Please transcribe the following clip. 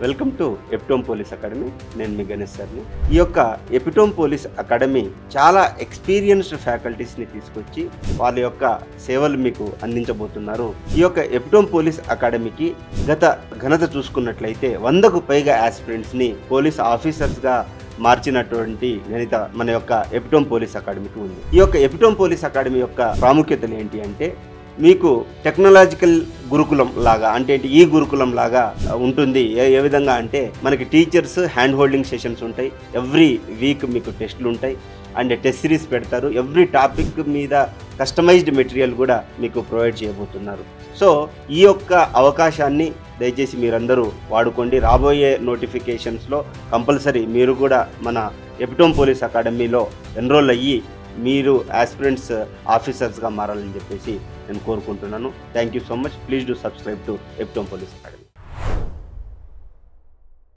Welcome to epitome police academy. నేను మీ గణేష్ సార్ని. ఈ యొక్క ఎపిటోమ్ పోలీస్ అకాడమీ చాలా ఎక్స్పీరియన్స్డ్ ఫ్యాకల్టీస్ని తీసుకొచ్చి వాళ్ళ యొక్క సేవలు మీకు అందించబోతున్నారు. ఈ యొక్క ఎపిటోమ్ పోలీస్ అకాడమీకి గత ఘనత చూసుకున్నట్లయితే 100కు పైగా ఆస్పిరెంట్స్ని పోలీస్ ఆఫీసర్స్గా మార్చినటువంటి ఘనత మన యొక్క ఎపిటోమ్ పోలీస్ అకాడమీకి ఉంది. ఈ యొక్క ఎపిటోమ్ పోలీస్ అకాడమీ యొక్క ప్రాముఖ్యతలు ఏంటి అంటే, మీకు టెక్నాలజికల్ గురుకులం లాగా, అంటే ఈ గురుకులం లాగా ఉంటుంది. ఏ విధంగా అంటే, మనకి టీచర్స్ హ్యాండ్ హోల్డింగ్ సెషన్స్ ఉంటాయి, ఎవ్రీ వీక్ మీకు టెస్టులు ఉంటాయి అండ్ టెస్ట్ సిరీస్ పెడతారు. ఎవ్రీ టాపిక్ మీద కస్టమైజ్డ్ మెటీరియల్ కూడా మీకు ప్రొవైడ్ చేయబోతున్నారు. సో ఈ యొక్క అవకాశాన్ని దయచేసి మీరందరూ వాడుకోండి. రాబోయే నోటిఫికేషన్స్లో కంపల్సరీ మీరు కూడా మన ఎపిటోమ్ పోలీస్ అకాడమీలో ఎన్రోల్ అయ్యి మీరు ఆస్పిరెంట్స్ ఆఫీసర్స్గా మారాలని చెప్పేసి నేను కోరుకుంటున్నాను. Thank you so much. Please do subscribe to epitome police academy.